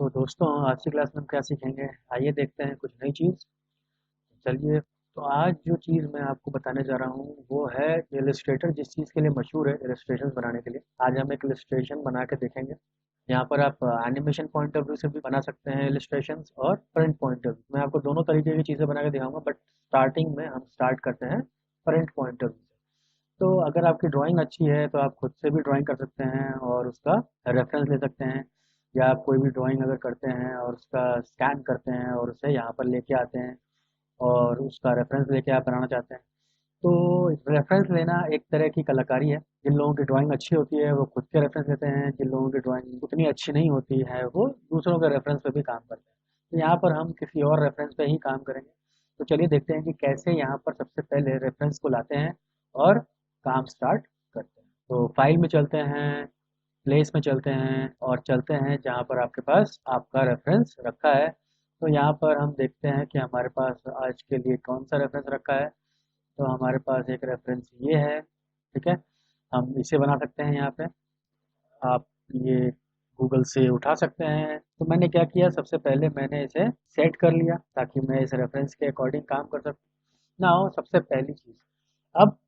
तो दोस्तों आज की क्लास में हम क्या सीखेंगे। आइए देखते हैं कुछ नई चीज़। चलिए, तो आज जो चीज़ मैं आपको बताने जा रहा हूँ वो है इलस्ट्रेटर। जिस चीज़ के लिए मशहूर है इलस्ट्रेशन बनाने के लिए, आज हम एक इलस्ट्रेशन बना के देखेंगे। यहाँ पर आप एनिमेशन पॉइंट ऑफ व्यू से भी बना सकते हैं इलस्ट्रेशंस, और प्रिंट पॉइंट ऑफ व्यू। मैं आपको दोनों तरीके की चीज़ें बना के दिखाऊंगा, बट स्टार्टिंग में हम स्टार्ट करते हैं प्रिंट पॉइंट ऑफ व्यू से। तो अगर आपकी ड्राइंग अच्छी है तो आप खुद से भी ड्राइंग कर सकते हैं और उसका रेफरेंस ले सकते हैं, या आप कोई भी ड्राइंग अगर करते हैं और उसका स्कैन करते हैं और उसे यहाँ पर लेके आते हैं और उसका रेफरेंस लेके आप बनाना चाहते हैं। तो रेफरेंस लेना एक तरह की कलाकारी है। जिन लोगों की ड्राइंग अच्छी होती है वो खुद के रेफरेंस लेते हैं, जिन लोगों की ड्राइंग उतनी अच्छी नहीं होती है वो दूसरों के रेफरेंस पे भी काम करते हैं। तो यहाँ पर हम किसी और रेफरेंस पे ही काम करेंगे। तो चलिए देखते हैं कि कैसे यहाँ पर सबसे पहले रेफरेंस को लाते हैं और काम स्टार्ट करते हैं। तो फाइल में चलते हैं, प्लेस में चलते हैं और चलते हैं जहाँ पर आपके पास आपका रेफरेंस रखा है। तो यहाँ पर हम देखते हैं कि हमारे पास आज के लिए कौन सा रेफरेंस रखा है। तो हमारे पास एक रेफरेंस ये है, ठीक है। हम इसे बना सकते हैं यहाँ पे। आप ये गूगल से उठा सकते हैं। तो मैंने क्या किया, सबसे पहले मैंने इसे सेट कर लिया ताकि मैं इस रेफरेंस के अकॉर्डिंग काम कर सकूँ ना। हो सबसे पहली चीज़, अब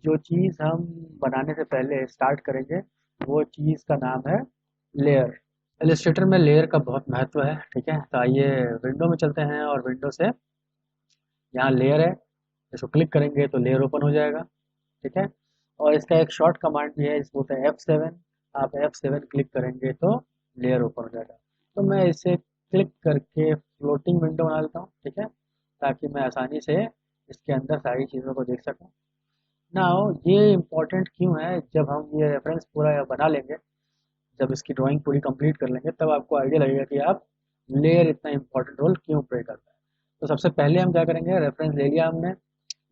जो चीज़ हम बनाने से पहले स्टार्ट करेंगे वो चीज़ का नाम है लेयर। इलस्ट्रेटर में लेयर का बहुत महत्व है, ठीक है। तो आइए विंडो में चलते हैं और विंडो से यहाँ लेयर है, इसको क्लिक करेंगे तो लेयर ओपन हो जाएगा, ठीक है। और इसका एक शॉर्ट कमांड भी है, इसको बोलते हैं F7। आप F7 क्लिक करेंगे तो लेयर ओपन हो जाएगा। तो मैं इसे क्लिक करके फ्लोटिंग विंडो बना देता हूँ, ठीक है, ताकि मैं आसानी से इसके अंदर सारी चीज़ों को देख सकूँ। नाउ ये इम्पोर्टेंट क्यों है, जब हम ये रेफरेंस पूरा बना लेंगे, जब इसकी ड्राइंग पूरी कंप्लीट कर लेंगे तब आपको आइडिया लगेगा कि आप लेयर इतना इम्पोर्टेंट रोल क्यों प्ले करता है। तो सबसे पहले हम क्या करेंगे, रेफरेंस ले लिया हमने,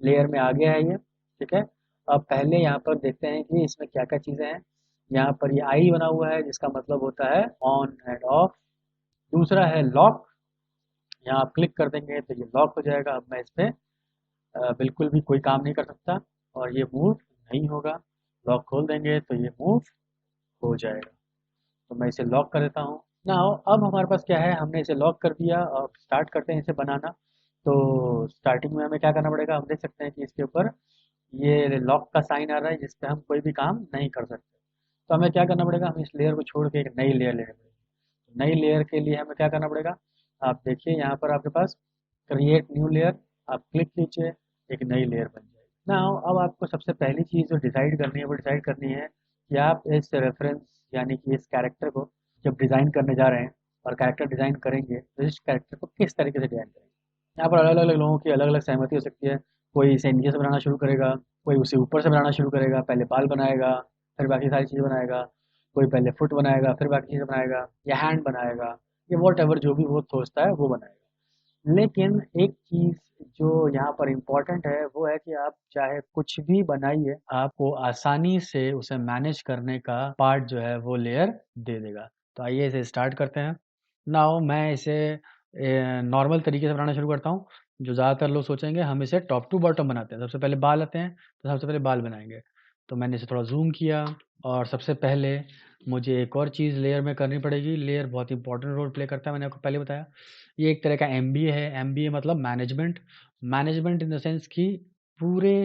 लेयर में आ गया है ये, ठीक है। अब पहले यहाँ पर देखते हैं कि इसमें क्या क्या चीज़ें हैं। यहाँ पर ये आई बना हुआ है जिसका मतलब होता है ऑन एंड ऑफ। दूसरा है लॉक, यहाँ आप क्लिक कर देंगे तो ये लॉक हो जाएगा। अब मैं इस पर बिल्कुल भी कोई काम नहीं कर सकता और ये मूव नहीं होगा। लॉक खोल देंगे तो ये मूव हो जाएगा। तो मैं इसे लॉक कर देता हूँ ना। अब हमारे पास क्या है, हमने इसे लॉक कर दिया और स्टार्ट करते हैं इसे बनाना। तो स्टार्टिंग में हमें क्या करना पड़ेगा, हम देख सकते हैं कि इसके ऊपर ये लॉक का साइन आ रहा है जिस पे हम कोई भी काम नहीं कर सकते। तो हमें क्या करना पड़ेगा, हम इस लेयर को छोड़ के एक नई लेयर लेनी पड़ेगी। नई लेयर के लिए हमें क्या करना पड़ेगा, आप देखिए यहाँ पर आपके पास क्रिएट न्यू लेयर, आप क्लिक कीजिए, एक नई लेयर बन जाएगी ना। अब आपको सबसे पहली चीज़ जो डिसाइड करनी है वो डिसाइड करनी है कि आप इस रेफरेंस यानी कि इस कैरेक्टर को जब डिज़ाइन करने जा रहे हैं और कैरेक्टर डिज़ाइन करेंगे तो इस कैरेक्टर को किस तरीके से डिज़ाइन करेंगे। यहाँ पर अलग अलग लोगों की अलग अलग सहमति हो सकती है। कोई इसे नीचे से बनाना शुरू करेगा, कोई उसे ऊपर से बनाना शुरू करेगा, पहले बाल बनाएगा फिर बाकी सारी चीज़ें बनाएगा, कोई पहले फुट बनाएगा फिर बाकी चीज़ें बनाएगा, या हैंड बनाएगा, या वॉट एवर जो भी वो सोचता है वो बनाएगा। लेकिन एक चीज़ जो यहाँ पर इम्पोर्टेंट है वो है कि आप चाहे कुछ भी बनाइए, आपको आसानी से उसे मैनेज करने का पार्ट जो है वो लेयर दे देगा। तो आइए इसे स्टार्ट करते हैं। नाउ मैं इसे नॉर्मल तरीके से बनाना शुरू करता हूँ। जो ज़्यादातर लोग सोचेंगे हम इसे टॉप टू बॉटम बनाते हैं, सबसे पहले बाल आते हैं तो सबसे पहले बाल बनाएंगे। तो मैंने इसे थोड़ा जूम किया और सबसे पहले मुझे एक और चीज़ लेयर में करनी पड़ेगी। लेयर बहुत इंपॉर्टेंट रोल प्ले करता है, मैंने आपको पहले बताया। ये एक तरह का एमबीए है। एमबीए मतलब management. Management in the sense कि पूरे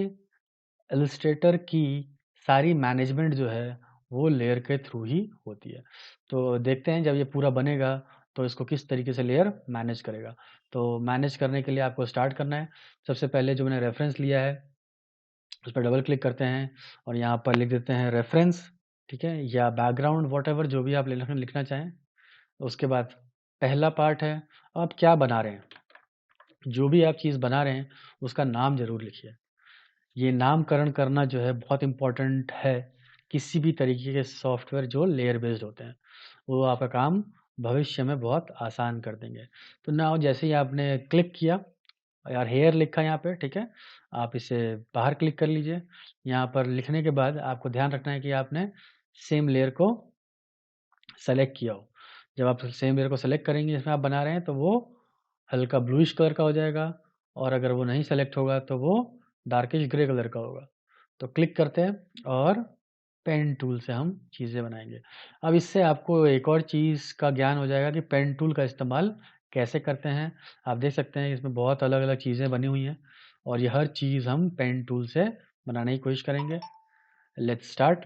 इलस्ट्रेटर की सारी मैनेजमेंट जो है वो लेयर के थ्रू ही होती है। तो देखते हैं जब ये पूरा बनेगा तो इसको किस तरीके से लेयर मैनेज करेगा। तो मैनेज करने के लिए आपको स्टार्ट करना है। सबसे पहले जो मैंने रेफरेंस लिया है उस पर डबल क्लिक करते हैं और यहाँ पर लिख देते हैं रेफरेंस, ठीक है, या बैकग्राउंड वॉट एवर जो भी आप लिखना चाहें। उसके बाद पहला पार्ट है, आप क्या बना रहे हैं, जो भी आप चीज़ बना रहे हैं उसका नाम ज़रूर लिखिए। ये नामकरण करना जो है बहुत इम्पोर्टेंट है। किसी भी तरीके के सॉफ्टवेयर जो लेयर बेस्ड होते हैं वो आपका काम भविष्य में बहुत आसान कर देंगे। तो नाउ जैसे ही आपने क्लिक किया, यार हेयर लिखा यहाँ पे, ठीक है, आप इसे बाहर क्लिक कर लीजिए। यहाँ पर लिखने के बाद आपको ध्यान रखना है कि आपने सेम लेयर को सेलेक्ट किया हो। जब आप सेम लेयर को सेलेक्ट करेंगे जिसमें आप बना रहे हैं तो वो हल्का ब्लूइश कलर का हो जाएगा, और अगर वो नहीं सेलेक्ट होगा तो वो डार्किश ग्रे कलर का होगा। तो क्लिक करते हैं और पेन टूल से हम चीज़ें बनाएंगे। अब इससे आपको एक और चीज़ का ज्ञान हो जाएगा कि पेन टूल का इस्तेमाल कैसे करते हैं। आप देख सकते हैं इसमें बहुत अलग अलग चीज़ें बनी हुई हैं और ये हर चीज़ हम पेन टूल से बनाने की कोशिश करेंगे। Let's start.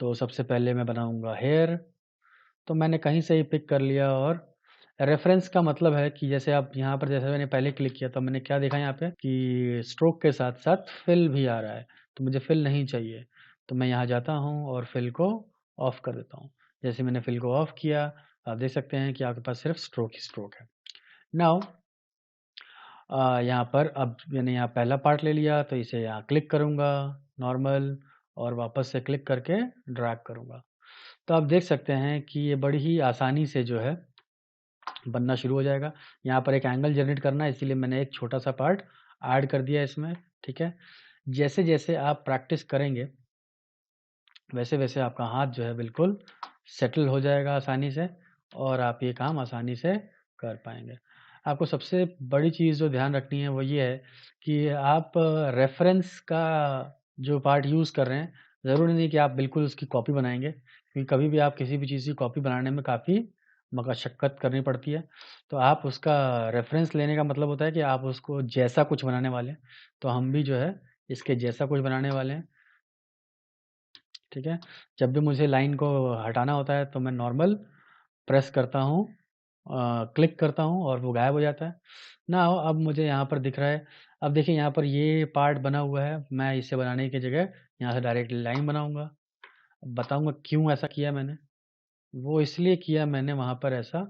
तो सबसे पहले मैं बनाऊंगा हेयर। तो मैंने कहीं से ही पिक कर लिया और रेफरेंस का मतलब है कि जैसे आप यहाँ पर, जैसे मैंने पहले क्लिक किया तो मैंने क्या देखा यहाँ पे कि स्ट्रोक के साथ साथ फिल भी आ रहा है। तो मुझे फिल नहीं चाहिए, तो मैं यहाँ जाता हूँ और फिल को ऑफ कर देता हूँ। जैसे मैंने फिल को ऑफ किया, आप देख सकते हैं कि आपके पास सिर्फ स्ट्रोक ही स्ट्रोक है। नाउ यहाँ पर अब मैंने यहाँ पहला पार्ट ले लिया, तो इसे यहाँ क्लिक करूँगा नॉर्मल, और वापस से क्लिक करके ड्रैग करूँगा। तो आप देख सकते हैं कि ये बड़ी ही आसानी से जो है बनना शुरू हो जाएगा। यहाँ पर एक एंगल जनरेट करना है, इसीलिए मैंने एक छोटा सा पार्ट ऐड कर दिया इसमें। ठीक है, जैसे जैसे आप प्रैक्टिस करेंगे वैसे वैसे आपका हाथ जो है बिल्कुल सेटल हो जाएगा आसानी से, और आप ये काम आसानी से कर पाएंगे। आपको सबसे बड़ी चीज़ जो ध्यान रखनी है वो ये है कि आप रेफरेंस का जो पार्ट यूज़ कर रहे हैं, ज़रूरी नहीं कि आप बिल्कुल उसकी कॉपी बनाएंगे, क्योंकि कभी भी आप किसी भी चीज़ की कॉपी बनाने में काफ़ी मशक्क़त करनी पड़ती है। तो आप उसका रेफरेंस लेने का मतलब होता है कि आप उसको जैसा कुछ बनाने वाले हैं। तो हम भी जो है इसके जैसा कुछ बनाने वाले हैं। ठीक है, जब भी मुझे लाइन को हटाना होता है तो मैं नॉर्मल प्रेस करता हूँ, क्लिक करता हूँ और वो गायब हो जाता है ना। अब मुझे यहाँ पर दिख रहा है। अब देखिए यहाँ पर ये पार्ट बना हुआ है, मैं इसे बनाने की जगह यहाँ से डायरेक्ट लाइन बनाऊंगा। बताऊंगा क्यों ऐसा किया मैंने। वो इसलिए किया मैंने वहाँ पर ऐसा,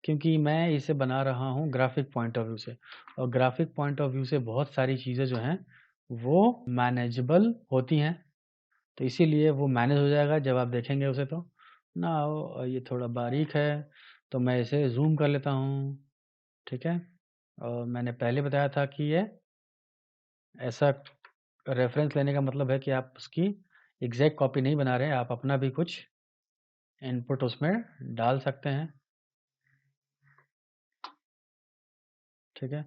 क्योंकि मैं इसे बना रहा हूँ ग्राफिक पॉइंट ऑफ व्यू से, और ग्राफिक पॉइंट ऑफ व्यू से बहुत सारी चीज़ें जो हैं वो मैनेजेबल होती हैं। तो इसीलिए वो मैनेज हो जाएगा जब आप देखेंगे उसे। तो ना ये थोड़ा बारीक है, तो मैं इसे जूम कर लेता हूँ। ठीक है, और मैंने पहले बताया था कि ये ऐसा रेफरेंस लेने का मतलब है कि आप उसकी एग्जैक्ट कॉपी नहीं बना रहे हैं, आप अपना भी कुछ इनपुट उसमें डाल सकते हैं। ठीक है,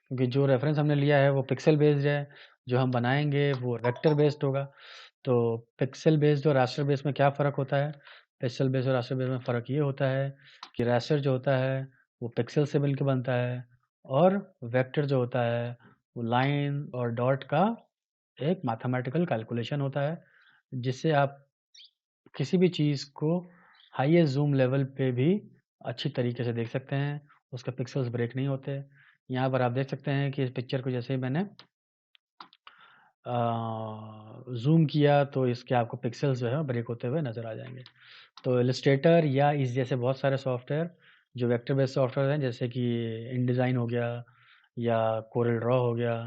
क्योंकि जो रेफरेंस हमने लिया है वो पिक्सल बेस्ड है, जो हम बनाएंगे वो वेक्टर बेस्ड होगा। तो पिक्सल बेस्ड और रास्टर बेस्ड में क्या फ़र्क होता है? पिक्सल बेस्ड और रास्टर बेस्ड में फ़र्क ये होता है कि रास्टर जो होता है वो पिक्सल से मिलकर बनता है, और वेक्टर जो होता है वो लाइन और डॉट का एक मैथमेटिकल कैलकुलेशन होता है, जिससे आप किसी भी चीज़ को हाईएस्ट जूम लेवल पे भी अच्छी तरीके से देख सकते हैं। उसके पिक्सल्स ब्रेक नहीं होते। यहाँ पर आप देख सकते हैं कि इस पिक्चर को जैसे ही मैंने ज़ूम किया तो इसके आपको पिक्सल्स जो है ब्रेक होते हुए नज़र आ जाएंगे। तो इलस्ट्रेटर या इस जैसे बहुत सारे सॉफ्टवेयर जो वेक्टर बेस्ड सॉफ्टवेयर हैं, जैसे कि इनडिज़ाइन हो गया या कोरल ड्रॉ हो गया,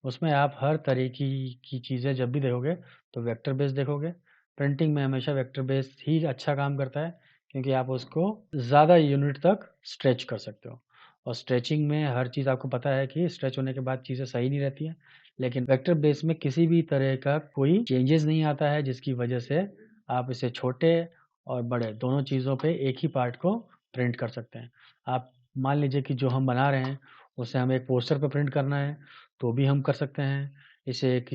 उसमें आप हर तरह की चीज़ें जब भी देखोगे तो वेक्टर बेस्ड देखोगे। प्रिंटिंग में हमेशा वेक्टर बेस्ड ही अच्छा काम करता है, क्योंकि आप उसको ज़्यादा यूनिट तक स्ट्रेच कर सकते हो, और स्ट्रेचिंग में हर चीज़ आपको पता है कि स्ट्रेच होने के बाद चीज़ें सही नहीं रहती हैं। लेकिन वेक्टर बेस में किसी भी तरह का कोई चेंजेस नहीं आता है, जिसकी वजह से आप इसे छोटे और बड़े दोनों चीज़ों पे एक ही पार्ट को प्रिंट कर सकते हैं। आप मान लीजिए कि जो हम बना रहे हैं उसे हमें एक पोस्टर पे प्रिंट करना है तो भी हम कर सकते हैं। इसे एक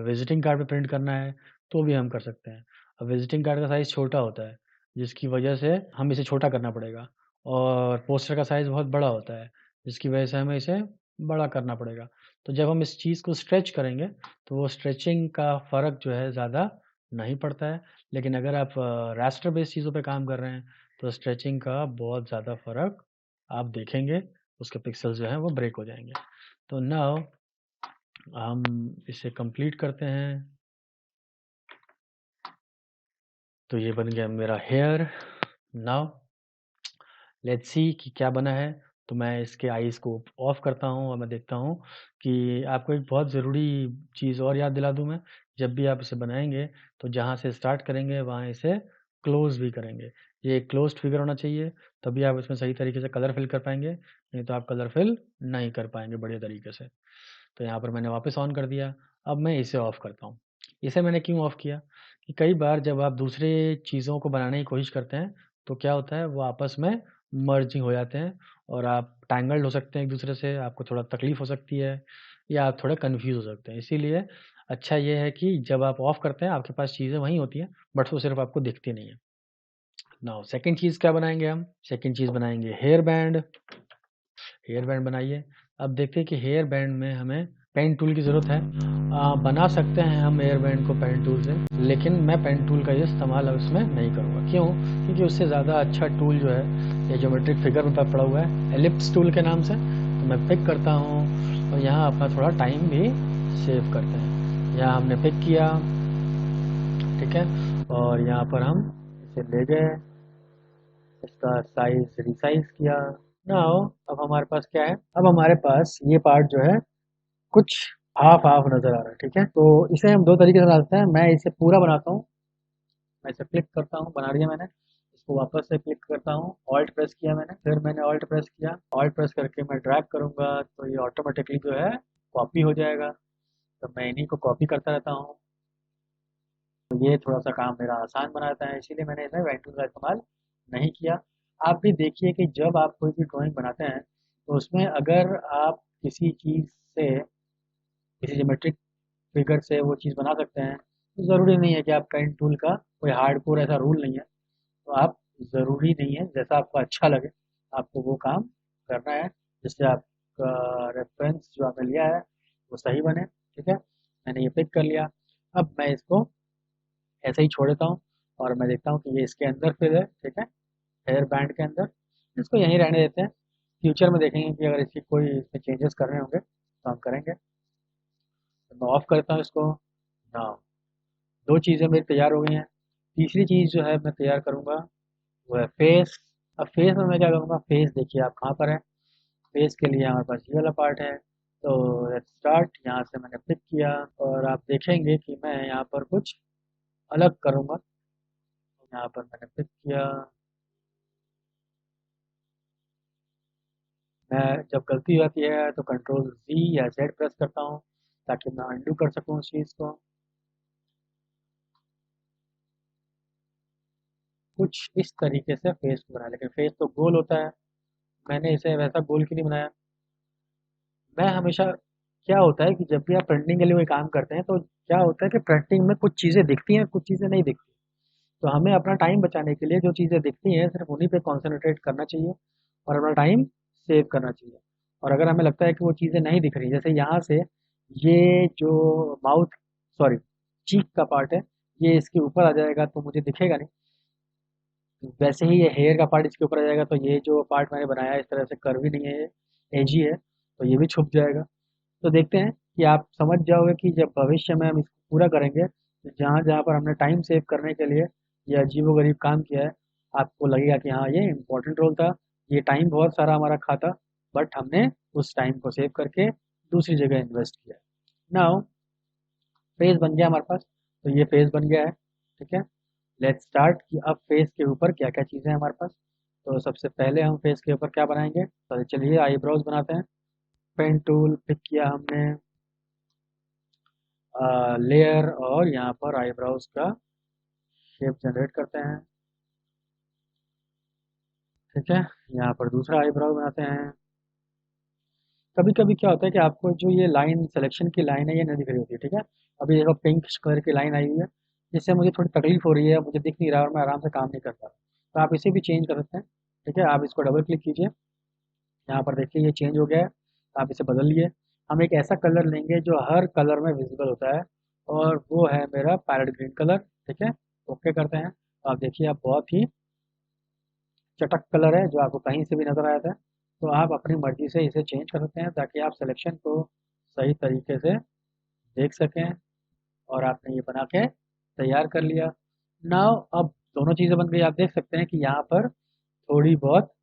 विजिटिंग कार्ड पे प्रिंट करना है तो भी हम कर सकते हैं। अब विजिटिंग कार्ड का साइज़ छोटा होता है, जिसकी वजह से हम इसे छोटा करना पड़ेगा, और पोस्टर का साइज़ बहुत बड़ा होता है, जिसकी वजह से हमें इसे बड़ा करना पड़ेगा। तो जब हम इस चीज़ को स्ट्रेच करेंगे तो वो स्ट्रेचिंग का फ़र्क जो है ज़्यादा नहीं पड़ता है। लेकिन अगर आप रास्टर बेस्ड चीज़ों पे काम कर रहे हैं तो स्ट्रेचिंग का बहुत ज़्यादा फ़र्क आप देखेंगे, उसके पिक्सेल्स जो हैं वो ब्रेक हो जाएंगे। तो नाउ हम इसे कंप्लीट करते हैं। तो ये बन गया मेरा हेयर। नाउ लेट्स सी कि क्या बना है। तो मैं इसके आईज़ को ऑफ करता हूँ और मैं देखता हूँ कि आपको एक बहुत ज़रूरी चीज़ और याद दिला दूँ मैं। जब भी आप इसे बनाएँगे तो जहाँ से स्टार्ट करेंगे वहाँ इसे क्लोज़ भी करेंगे। ये क्लोज़्ड फिगर होना चाहिए, तभी आप इसमें सही तरीके से कलर फिल कर पाएँगे, नहीं तो आप कलर फिल नहीं कर पाएँगे बढ़िया तरीके से। तो यहाँ पर मैंने वापस ऑन कर दिया। अब मैं इसे ऑफ़ करता हूँ। इसे मैंने क्यों ऑफ़ किया कि कई बार जब आप दूसरे चीज़ों को बनाने की कोशिश करते हैं तो क्या होता है वो आपस में मर्जिंग हो जाते हैं, और आप टैंगल्ड हो सकते हैं एक दूसरे से, आपको थोड़ा तकलीफ हो सकती है या आप थोड़े कंफ्यूज हो सकते हैं। इसीलिए अच्छा ये है कि जब आप ऑफ करते हैं आपके पास चीज़ें वहीं होती हैं, बट वो सिर्फ आपको दिखती नहीं है। नाउ सेकंड चीज़ क्या बनाएंगे हम? सेकंड चीज़ बनाएंगे हेयर बैंड। हेयर बैंड बनाइए। अब देखते हैं कि हेयर बैंड में हमें पेन टूल की ज़रूरत है। बना सकते हैं हम हेयर बैंड को पेन टूल से, लेकिन मैं पेन टूल का इस्तेमाल उसमें नहीं करूँगा। क्यों? क्योंकि उससे ज़्यादा अच्छा टूल जो है ये ज्योमेट्रिक फिगर में पड़ा हुआ है एलिप्स टूल के नाम से, तो मैं पिक करता हूँ और यहाँ अपना थोड़ा टाइम भी सेव करते हैं। यहाँ हमने पिक किया, ठीक है, और यहाँ पर हम इसे ले गए, इसका साइज रिसाइज किया। नाउ अब हमारे पास क्या है? अब हमारे पास ये पार्ट जो है कुछ हाफ हाफ नजर आ रहा है, ठीक है। तो इसे हम दो तरीके से बनाते हैं। मैं इसे पूरा बनाता हूँ, मैं इसे क्लिक करता हूँ, बना दिया मैंने। इसको वापस से क्लिक करता हूँ, ऑल्ट प्रेस किया मैंने, फिर मैंने ऑल्ट प्रेस किया, ऑल्ट प्रेस करके मैं ड्रैग करूंगा तो ये ऑटोमेटिकली जो है कॉपी हो जाएगा। तो मैं इन्हीं को कॉपी करता रहता हूँ। तो ये थोड़ा सा काम मेरा आसान बनाता है, इसीलिए मैंने इसमें पेन टूल का इस्तेमाल नहीं किया। आप भी देखिए कि जब आप कोई भी ड्राइंग बनाते हैं तो उसमें अगर आप किसी चीज़ से, किसी ज्योमेट्रिक फिगर से वो चीज़ बना सकते हैं, तो ज़रूरी नहीं है कि आप पेन टूल का कोई हार्डकोर ऐसा रूल नहीं है। तो आप, ज़रूरी नहीं है, जैसा आपको अच्छा लगे आपको वो काम करना है, जिससे आपका रेफरेंस जो आपने लिया है वो सही बने, ठीक है। मैंने ये पिक कर लिया। अब मैं इसको ऐसे ही छोड़ देता हूँ और मैं देखता हूँ कि ये इसके अंदर फिर है, ठीक है, हेयर बैंड के अंदर। इसको यहीं रहने देते हैं, फ्यूचर में देखेंगे कि अगर इसकी कोई इसमें चेंजेस करने होंगे तो हम करेंगे। तो मैं ऑफ करता हूँ इसको। हाँ, दो चीज़ें मेरी तैयार हो गई हैं। तीसरी चीज़ जो है मैं तैयार करूँगा वो है फेस। अब फेस में मैं क्या करूँगा? फेस देखिए आप कहाँ पर है। फेस के लिए हमारे पास ये वाला पार्ट है। तो लेट्स स्टार्ट। यहाँ से मैंने पिक किया और आप देखेंगे कि मैं यहाँ पर कुछ अलग करूँगा। यहाँ पर मैंने पिक किया। मैं जब गलती हो जाती है तो कंट्रोल Z या Z प्रेस करता हूँ ताकि मैं अंडू कर सकूँ उस चीज़ को। कुछ इस तरीके से फेस को बनाया, लेकिन फेस तो गोल होता है, मैंने इसे वैसा गोल क्यों नहीं बनाया? मैं हमेशा, क्या होता है कि जब भी आप प्रिंटिंग के लिए कोई काम करते हैं तो क्या होता है कि प्रिंटिंग में कुछ चीज़ें दिखती हैं, कुछ चीज़ें नहीं दिखती। तो हमें अपना टाइम बचाने के लिए जो चीज़ें दिखती हैं सिर्फ उन्हीं पे कॉन्सेंट्रेट करना चाहिए और अपना टाइम सेव करना चाहिए। और अगर हमें लगता है कि वो चीज़ें नहीं दिख रही, जैसे यहाँ से ये जो माउथ, सॉरी, चीक का पार्ट है, ये इसके ऊपर आ जाएगा तो मुझे दिखेगा नहीं। वैसे ही ये हेयर का पार्ट इसके ऊपर आ जाएगा तो ये जो पार्ट मैंने बनाया है इस तरह से कर्वी नहीं है, एजी है, तो ये भी छुप जाएगा। तो देखते हैं कि आप समझ जाओगे कि जब भविष्य में हम इसको पूरा करेंगे तो जहाँ जहाँ पर हमने टाइम सेव करने के लिए ये अजीबोगरीब काम किया है, आपको लगेगा कि हाँ ये इम्पोर्टेंट रोल था, ये टाइम बहुत सारा हमारा खाता, बट हमने उस टाइम को सेव करके दूसरी जगह इन्वेस्ट किया। नाउ फेस बन गया हमारे पास, तो ये फेस बन गया है, ठीक है। लेट्स स्टार्ट कि अब फेस के ऊपर क्या क्या चीज़ें हैं हमारे पास। तो सबसे पहले हम फेस के ऊपर क्या बनाएंगे? तो चलिए आईब्रोज बनाते हैं। पेन टूल पिक किया हमने, लेयर, और यहाँ पर आईब्रोज का शेप जनरेट करते हैं, ठीक है। यहाँ पर दूसरा आईब्रो बनाते हैं। कभी कभी क्या होता है कि आपको जो ये लाइन सिलेक्शन की लाइन है ये नहीं दिख रही होती है, ठीक है। अभी देखो पिंक कलर की लाइन आई हुई है, जिससे मुझे थोड़ी तकलीफ हो रही है, मुझे दिख नहीं रहा और मैं आराम से काम नहीं कर पा रहा। तो आप इसे भी चेंज कर सकते हैं, ठीक है। आप इसको डबल क्लिक कीजिए, यहाँ पर देखिए ये चेंज हो गया है, आप इसे बदल लिए। हम एक ऐसा कलर लेंगे जो हर कलर में विजिबल होता है, और वो है मेरा पैरेट ग्रीन कलर, ठीक है। ओके करते हैं। आप देखिए आप बहुत ही चटक कलर है जो आपको कहीं से भी नज़र आया था। तो आप अपनी मर्ज़ी से इसे चेंज कर सकते हैं ताकि आप सिलेक्शन को सही तरीके से देख सकें। और आपने ये बना के तैयार कर लिया। नाउ अब दोनों चीज़ें बन गई, आप देख सकते हैं कि यहाँ पर थोड़ी बहुत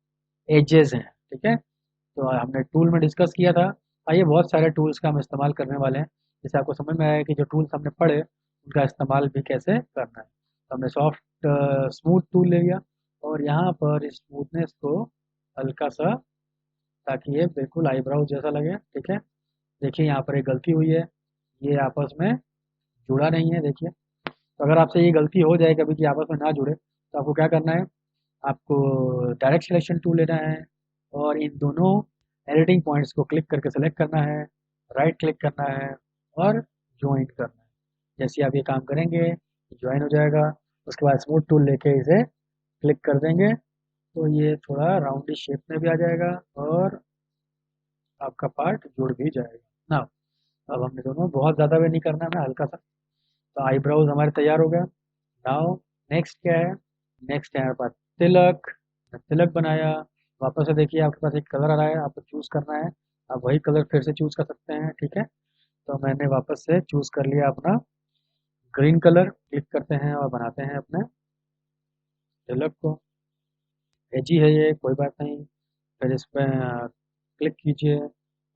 एजेस हैं, ठीक है। तो हमने टूल में डिस्कस किया था। आइए बहुत सारे टूल्स का हम इस्तेमाल करने वाले हैं, जिससे आपको समझ में आया कि जो टूल्स हमने पढ़े उनका इस्तेमाल भी कैसे करना है। तो हमने सॉफ्ट स्मूथ टूल ले लिया और यहाँ पर इस स्मूथनेस को हल्का सा, ताकि ये बिल्कुल आईब्राउ जैसा लगे, ठीक है। देखिए यहाँ पर एक गलती हुई है, ये आपस में जुड़ा नहीं है, देखिए। तो अगर आपसे ये गलती हो जाए कभी कि आपस में ना जुड़े, तो आपको क्या करना है? आपको डायरेक्ट सिलेक्शन टूल लेना है और इन दोनों एडिटिंग पॉइंट्स को क्लिक करके सेलेक्ट करना है, राइट क्लिक करना है और ज्वाइन करना है। जैसे आप ये काम करेंगे ज्वाइन हो जाएगा। उसके बाद स्मूथ टूल लेके इसे क्लिक कर देंगे तो ये थोड़ा राउंडी शेप में भी आ जाएगा और आपका पार्ट जुड़ भी जाएगा ना। अब हमने दोनों बहुत ज़्यादा भी नहीं करना है, हल्का सा। तो आईब्रोज हमारे तैयार हो गया। नाउ नेक्स्ट क्या है? नेक्स्ट है हमारे पास तिलक। तिलक बनाया। वापस से देखिए आपके पास एक कलर आ रहा है, आपको चूज़ करना है। आप वही कलर फिर से चूज़ कर सकते हैं, ठीक है। तो मैंने वापस से चूज़ कर लिया अपना ग्रीन कलर। क्लिक करते हैं और बनाते हैं अपने तिलक को। एजी है ये, कोई बात नहीं। फिर इस पर क्लिक कीजिए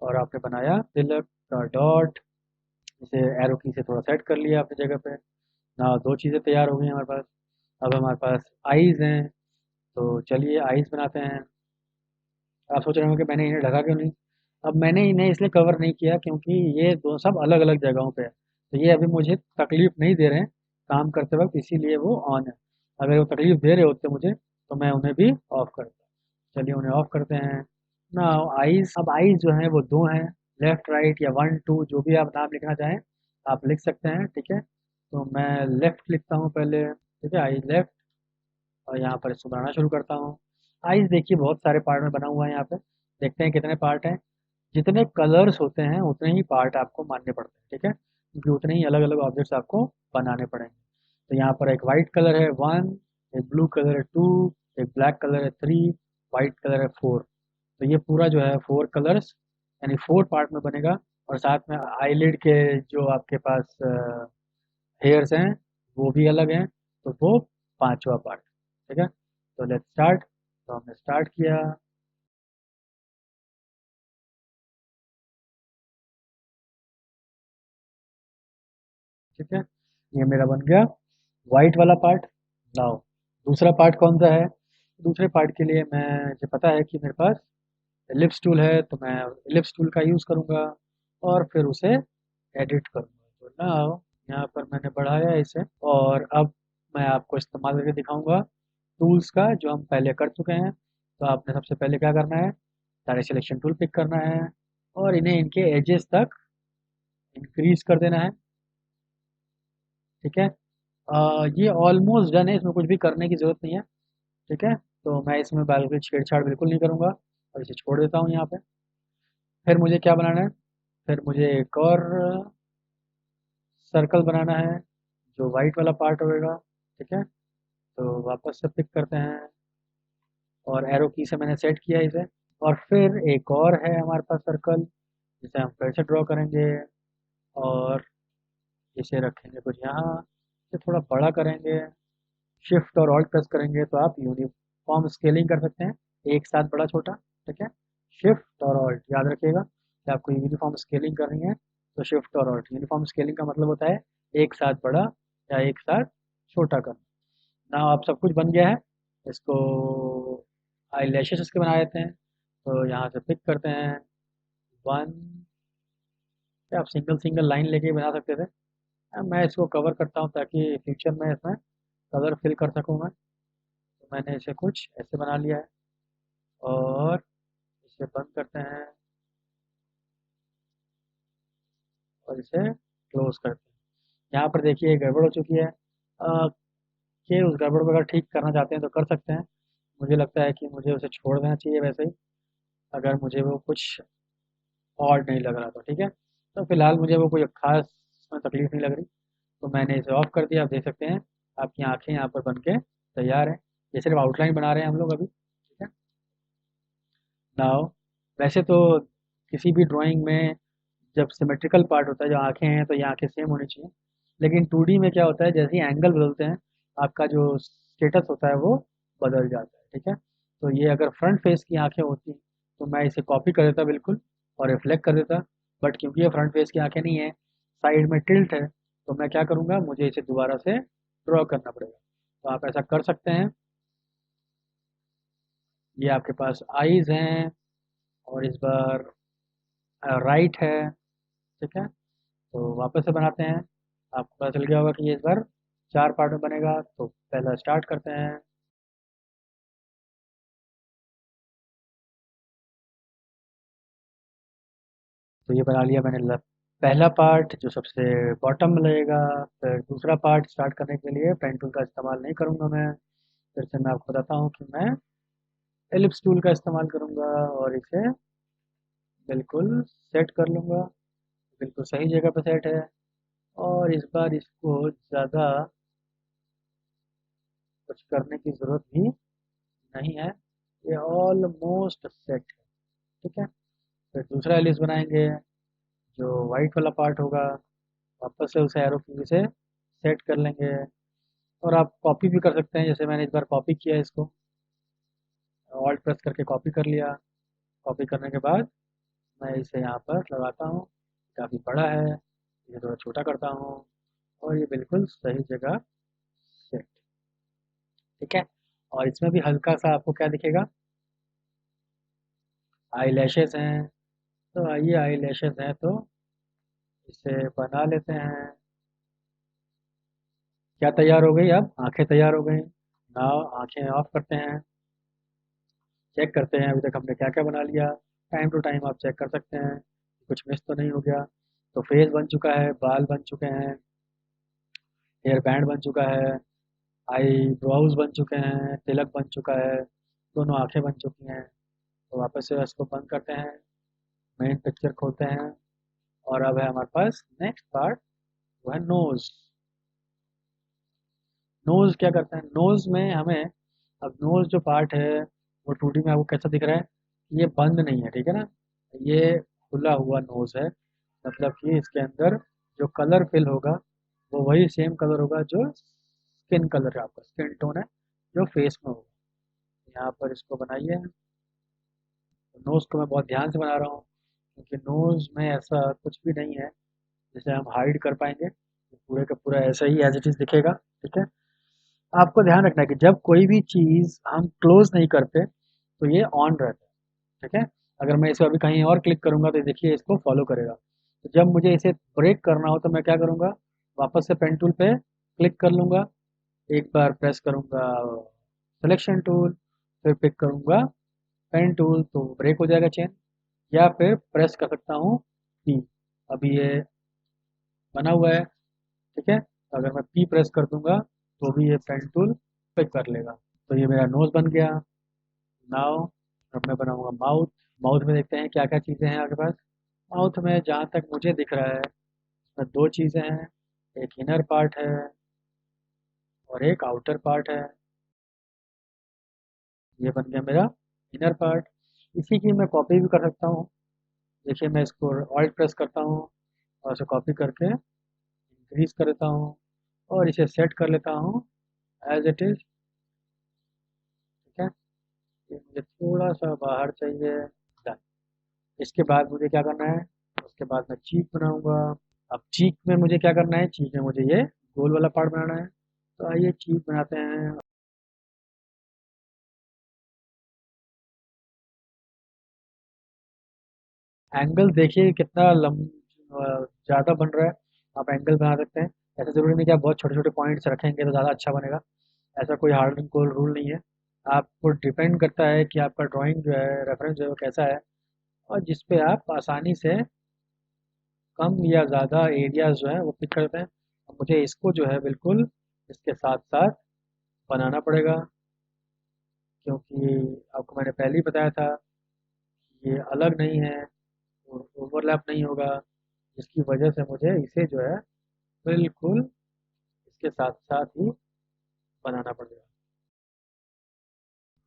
और आपने बनाया तिलक का डॉट। इसे एरो की से थोड़ा सेट कर लिया अपनी जगह पे ना। दो चीज़ें तैयार हो गई हमारे पास। अब हमारे पास आईज़ हैं, तो चलिए आईज़ बनाते हैं। आप सोच रहे होंगे मैंने इन्हें ढका क्यों नहीं? अब मैंने इन्हें इसलिए कवर नहीं किया क्योंकि ये दो सब अलग अलग जगहों पे है। तो ये अभी मुझे तकलीफ नहीं दे रहे हैं काम करते वक्त, इसीलिए वो ऑन है। अगर वो तकलीफ दे रहे होते मुझे तो मैं उन्हें भी ऑफ करता। चलिए उन्हें ऑफ करते हैं ना। आईज, अब आईज जो है वो दो हैं, लेफ्ट राइट या वन टू जो भी आप नाम लिखना चाहें आप लिख सकते हैं, ठीक है। तो मैं लेफ्ट लिखता हूँ पहले, ठीक है, आई लेफ्ट। और यहाँ पर इसको बनाना शुरू करता हूँ। आइस देखिए बहुत सारे पार्ट में बना हुआ है यहाँ पे। देखते हैं कितने पार्ट हैं। जितने कलर्स होते हैं उतने ही पार्ट आपको मानने पड़ते हैं, ठीक है, क्योंकि उतने ही अलग अलग ऑब्जेक्ट्स आपको बनाने पड़ेंगे। तो यहाँ पर एक वाइट कलर है वन, एक ब्लू कलर है टू, एक ब्लैक कलर है थ्री, वाइट कलर है फोर। तो ये पूरा जो है फोर कलर्स यानी फोर पार्ट में बनेगा। और साथ में आईलिड के जो आपके पास हेयर्स हैं वो भी अलग हैं, तो वो पांचवा पार्ट, ठीक है। तो लेट्स स्टार्ट। तो हमने स्टार्ट किया। ठीक है, ये मेरा बन गया वाइट वाला पार्ट। नाउ दूसरा पार्ट कौन सा है? दूसरे पार्ट के लिए मैं, मुझे पता है कि मेरे पास एलिप्स टूल है, तो मैं एलिप्स टूल का यूज़ करूँगा और फिर उसे एडिट करूँगा। तो नाउ यहाँ पर मैंने बढ़ाया इसे और अब मैं आपको इस्तेमाल करके दिखाऊंगा टूल्स का जो हम पहले कर चुके हैं। तो आपने सबसे पहले क्या करना है, सारे सिलेक्शन टूल पिक करना है और इन्हें इनके एजेस तक इंक्रीज कर देना है, ठीक है। ये ऑलमोस्ट डन है, इसमें कुछ भी करने की ज़रूरत नहीं है, ठीक है। तो मैं इसमें बिल्कुल छेड़छाड़ बिल्कुल नहीं करूँगा और इसे छोड़ देता हूँ यहाँ पे। फिर मुझे क्या बनाना है? फिर मुझे एक और सर्कल बनाना है जो वाइट वाला पार्ट होएगा, ठीक है। तो वापस से पिक करते हैं और एरो की से मैंने सेट किया इसे। और फिर एक और है हमारे पास सर्कल जिसे हम फिर से ड्रॉ करेंगे और इसे रखेंगे कुछ यहाँ। इसे थोड़ा बड़ा करेंगे, शिफ्ट और ऑल्ट प्रेस करेंगे तो आप यूनिफॉर्म स्केलिंग कर सकते हैं, एक साथ बड़ा छोटा, ठीक है। शिफ्ट और ऑल्ट याद रखिएगा कि आपको यूनिफॉर्म स्केलिंग करनी है। तो शिफ्ट और ऑल्ट, यूनिफॉर्म स्केलिंग का मतलब होता है एक साथ बड़ा या एक साथ छोटा करना। ना आप सब कुछ बन गया है। इसको आई लैशेस इसके बना देते हैं। तो यहाँ से पिक करते हैं वन। आप सिंगल सिंगल लाइन लेके बना सकते थे। मैं इसको कवर करता हूँ ताकि फ्यूचर में इसमें कलर फिल कर सकूँ मैं। तो मैंने इसे कुछ ऐसे बना लिया है और इसे बंद करते हैं और इसे क्लोज करते हैं। यहाँ पर देखिए गड़बड़ हो चुकी है। कि उस गड़बड़ को अगर ठीक करना चाहते हैं तो कर सकते हैं। मुझे लगता है कि मुझे उसे छोड़ देना चाहिए वैसे ही, अगर मुझे वो कुछ और नहीं लग रहा तो, ठीक है। तो फिलहाल मुझे वो कोई खास उसमें तकलीफ नहीं लग रही। तो मैंने इसे ऑफ कर दिया। आप देख सकते हैं आपकी आंखें यहाँ पर बन के तैयार है। ये सिर्फ आउटलाइन बना रहे हैं हम लोग अभी, ठीक है। नाउ वैसे तो किसी भी ड्राइंग में जब सिमेट्रिकल पार्ट होता है, जो आंखें हैं तो ये आंखें सेम होनी चाहिए। लेकिन 2D में क्या होता है, जैसे ही एंगल बदलते हैं आपका जो स्टेटस होता है वो बदल जाता है, ठीक है। तो ये अगर फ्रंट फेस की आंखें होती तो मैं इसे कॉपी कर देता बिल्कुल और रिफ्लेक्ट कर देता। बट क्योंकि ये फ्रंट फेस की आंखें नहीं है, साइड में टिल्ट है, तो मैं क्या करूँगा, मुझे इसे दोबारा से ड्रॉ करना पड़ेगा। तो आप ऐसा कर सकते हैं। ये आपके पास आईज हैं और इस बार राइट है, ठीक है। तो वापस से बनाते हैं। आपको पता चल गया होगा कि ये इस बार चार पार्ट में बनेगा। तो पहला स्टार्ट करते हैं। तो ये बना लिया मैंने लेफ्ट पहला पार्ट जो सबसे बॉटम में लगेगा, फिर दूसरा पार्ट स्टार्ट करने के लिए पेन टूल का इस्तेमाल नहीं करूँगा मैं। फिर से मैं आपको बताता हूँ कि मैं एलिप्स टूल का इस्तेमाल करूँगा और इसे बिल्कुल सेट कर लूँगा। बिल्कुल सही जगह पे सेट है और इस बार इसको ज़्यादा कुछ करने की ज़रूरत भी नहीं है, ये ऑलमोस्ट सेट है। ठीक है, फिर दूसरा एलिप्स बनाएंगे जो वाइट वाला पार्ट होगा, वापस से उसे एरो की से सेट कर लेंगे। और आप कॉपी भी कर सकते हैं, जैसे मैंने इस बार कॉपी किया है इसको, ऑल्ट प्रेस करके कॉपी कर लिया। कॉपी करने के बाद मैं इसे यहाँ पर लगाता हूँ, काफ़ी बड़ा है, इसे थोड़ा छोटा करता हूँ और ये बिल्कुल सही जगह सेट। ठीक है, और इसमें भी हल्का सा आपको क्या दिखेगा, आई लैशेस हैं। तो आइए आई लैशेस हैं तो इसे बना लेते हैं। क्या तैयार हो गई, अब आंखें तैयार हो गई। नाउ आंखें ऑफ करते हैं, चेक करते हैं अभी तक हमने क्या क्या बना लिया। टाइम टू टाइम आप चेक कर सकते हैं कुछ मिस तो नहीं हो गया। तो फेस बन चुका है, बाल बन चुके हैं, हेयर बैंड बन चुका है, आई ब्राउज बन चुके हैं, तिलक बन चुका है, दोनों आंखें बन चुकी हैं। तो वापस से इसको बंद करते हैं, मेन पिक्चर खोलते हैं और अब है हमारे पास नेक्स्ट पार्ट, वो है नोज। नोज क्या करते हैं, नोज में हमें, अब नोज जो पार्ट है वो 2D में आपको कैसा दिख रहा है, ये बंद नहीं है, ठीक है ना, ये खुला हुआ नोज है। मतलब कि इसके अंदर जो कलर फिल होगा वो वही सेम कलर होगा जो स्किन कलर है, आपका स्किन टोन है जो फेस में होगा। यहाँ पर इसको बनाइए। नोज को मैं बहुत ध्यान से बना रहा हूँ क्योंकि नोज में ऐसा कुछ भी नहीं है जिसे हम हाइड कर पाएंगे, पूरे का पूरा ऐसा ही एज इट इज दिखेगा। ठीक है, आपको ध्यान रखना है कि जब कोई भी चीज़ हम क्लोज नहीं करते तो ये ऑन रहता है। ठीक है, अगर मैं इसे अभी कहीं और क्लिक करूंगा तो देखिए इसको फॉलो करेगा। तो जब मुझे इसे ब्रेक करना हो तो मैं क्या करूंगा, वापस से पेन टूल पे क्लिक कर लूंगा, एक बार प्रेस करूंगा सिलेक्शन टूल, फिर पिक करूंगा पेन टूल तो ब्रेक हो जाएगा चेन। या फिर प्रेस कर सकता हूँ पी, अभी ये बना हुआ है। ठीक है, तो अगर मैं पी प्रेस कर दूंगा तो भी ये पेन टूल पिक कर लेगा। तो ये मेरा नोज बन गया। नाउ अब मैं बनाऊंगा माउथ। माउथ में देखते हैं क्या क्या चीज़ें हैं आपके पास। माउथ में जहाँ तक मुझे दिख रहा है इसमें दो चीज़ें हैं, एक इनर पार्ट है और एक आउटर पार्ट है। ये बन गया मेरा इनर पार्ट। इसी की मैं कॉपी भी कर सकता हूँ। देखिए मैं इसको ऑल्ट प्रेस करता हूँ और इसे कॉपी करके इंक्रीज कर देता हूँ और इसे सेट कर लेता हूँ एज इट इज़। ठीक है, ये मुझे थोड़ा सा बाहर चाहिए। Done। इसके बाद मुझे क्या करना है, उसके बाद मैं चीक बनाऊंगा। अब चीक में मुझे क्या करना है, चीक में मुझे ये गोल वाला पार्ट बनाना है। तो आइए चीक बनाते हैं। एंगल देखिए कितना ज़्यादा बन रहा है। आप एंगल बना सकते हैं, ऐसा ज़रूरी नहीं कि आप बहुत छोटे छोटे पॉइंट्स रखेंगे तो ज़्यादा अच्छा बनेगा। ऐसा कोई हार्ड एंड कोल्ड रूल नहीं है। आपको डिपेंड करता है कि आपका ड्राइंग जो है, रेफरेंस जो है वो कैसा है और जिस पे आप आसानी से कम या ज़्यादा एरियाज जो है वो पिक करते हैं। अब मुझे इसको जो है बिल्कुल इसके साथ साथ बनाना पड़ेगा क्योंकि आपको मैंने पहले ही बताया था कि ये अलग नहीं है, ओवरलैप नहीं होगा, जिसकी वजह से मुझे इसे जो है बिल्कुल इसके साथ साथ ही बनाना पड़ेगा।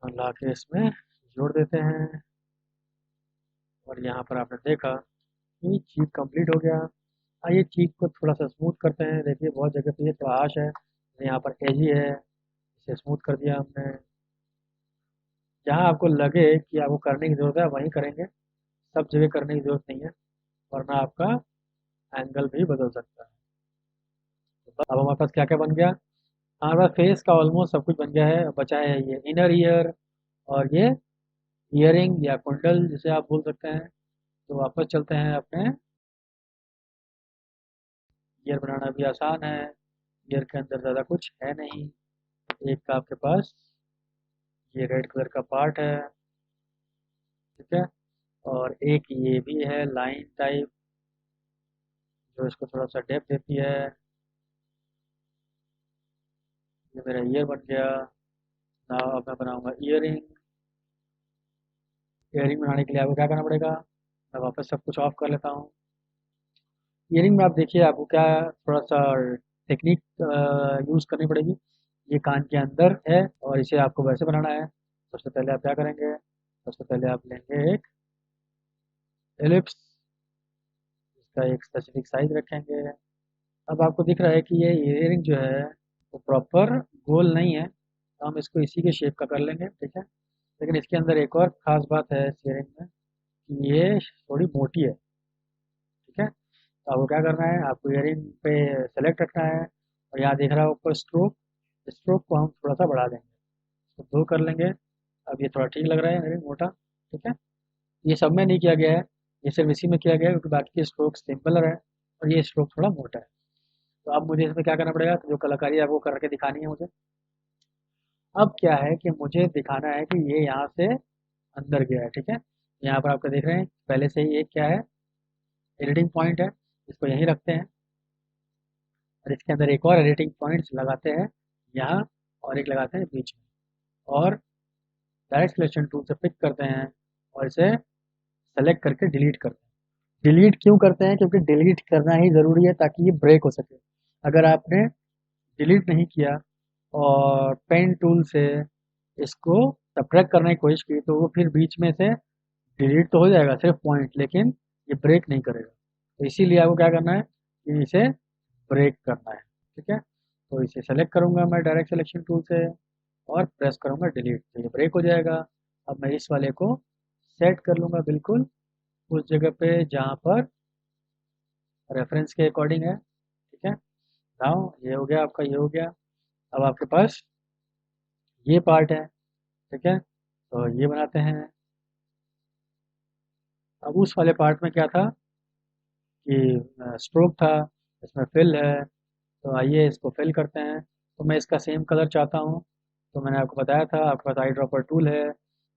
और ला के इसमें जोड़ देते हैं और यहाँ पर आपने देखा कि चीज़ कंप्लीट हो गया। आइए चीज़ को थोड़ा सा स्मूथ करते हैं। देखिए बहुत जगह पे ये थोड़ा हाश है, यहाँ पर एजी है, इसे स्मूथ कर दिया हमने। जहाँ आपको लगे कि आपको करने की ज़रूरत है वहीं करेंगे, सब जगह करने की ज़रूरत नहीं है वरना आपका एंगल भी बदल सकता है। तो अब हमारे पास क्या क्या बन गया, हमारे पास फेस का ऑलमोस्ट सब कुछ बन गया है। अब बचा है ये इनर ईयर और ये ईयरिंग या कुंडल जिसे आप बोल सकते हैं। तो वापस चलते हैं अपने, ईयर बनाना भी आसान है, ईयर के अंदर ज़्यादा कुछ है नहीं। एक आपके पास ये रेड कलर का पार्ट है, ठीक है, और एक ये भी है लाइन टाइप। जो इसको थोड़ा सा डेप्थ देती है। ये मेरा ईयर बन गया। नाउ अब मैं बनाऊंगा ईयरिंग। ईयरिंग बनाने के लिए आपको क्या करना पड़ेगा, मैं वापस सब कुछ ऑफ कर लेता हूँ। ईयरिंग में आप देखिए आपको क्या थोड़ा सा टेक्निक यूज़ करनी पड़ेगी। ये कान के अंदर है और इसे आपको वैसे बनाना है। सबसे पहले आप क्या करेंगे, सबसे पहले आप लेंगे एक एलिप्स, इसका एक स्पेसिफिक साइज रखेंगे। अब आपको दिख रहा है कि ये ईयरिंग जो है वो प्रॉपर गोल नहीं है, तो हम इसको इसी के शेप का कर लेंगे, ठीक है। लेकिन इसके अंदर एक और ख़ास बात है इस ईयरिंग में कि ये थोड़ी मोटी है, ठीक है। तो आपको क्या करना है, आपको ईयरिंग पे सेलेक्ट रखना है और यहाँ दिख रहा है ऊपर स्ट्रोक, स्ट्रोक को हम थोड़ा सा बढ़ा देंगे, तो दो कर लेंगे। अब ये थोड़ा ठीक लग रहा है ईयरिंग मोटा, ठीक है। ये सब में नहीं किया गया है, ये सिर्फ इसी में किया गया है क्योंकि बाकी के स्ट्रोक सिंपल है और ये स्ट्रोक थोड़ा मोटा है। तो अब मुझे इसमें क्या करना पड़ेगा, तो जो कलाकारी है वो करके दिखानी है मुझे। अब क्या है कि मुझे दिखाना है कि ये यहाँ से अंदर गया है, ठीक है। यहाँ पर आपका देख रहे हैं पहले से ही एक क्या है, एडिटिंग पॉइंट है, इसको यहीं रखते हैं और इसके अंदर एक और एडिटिंग पॉइंट्स लगाते हैं यहाँ, और एक लगाते हैं बीच में, और डायरेक्ट सिलेक्शन टूल से पिक करते हैं और इसे सेलेक्ट करके डिलीट करते हैं। डिलीट क्यों करते हैं, क्योंकि डिलीट करना ही ज़रूरी है ताकि ये ब्रेक हो सके। अगर आपने डिलीट नहीं किया और पेन टूल से इसको सब्ट्रैक्ट करने की कोशिश की तो वो फिर बीच में से डिलीट तो हो जाएगा सिर्फ पॉइंट, लेकिन ये ब्रेक नहीं करेगा। तो इसीलिए आपको क्या करना है कि इसे ब्रेक करना है, ठीक है। तो इसे सेलेक्ट करूंगा मैं डायरेक्ट सिलेक्शन टूल से और प्रेस करूंगा डिलीट, तो ये ब्रेक हो जाएगा। अब मैं इस वाले को सेट कर लूंगा बिल्कुल उस जगह पे जहाँ पर रेफरेंस के अकॉर्डिंग है, ठीक है। नाउ ये हो गया आपका, ये हो गया। अब आपके पास ये पार्ट है, ठीक है, तो ये बनाते हैं। अब उस वाले पार्ट में क्या था कि स्ट्रोक था, इसमें फिल है, तो आइए इसको फिल करते हैं। तो मैं इसका सेम कलर चाहता हूँ, तो मैंने आपको बताया था आपके पास आई ड्रॉपर टूल है,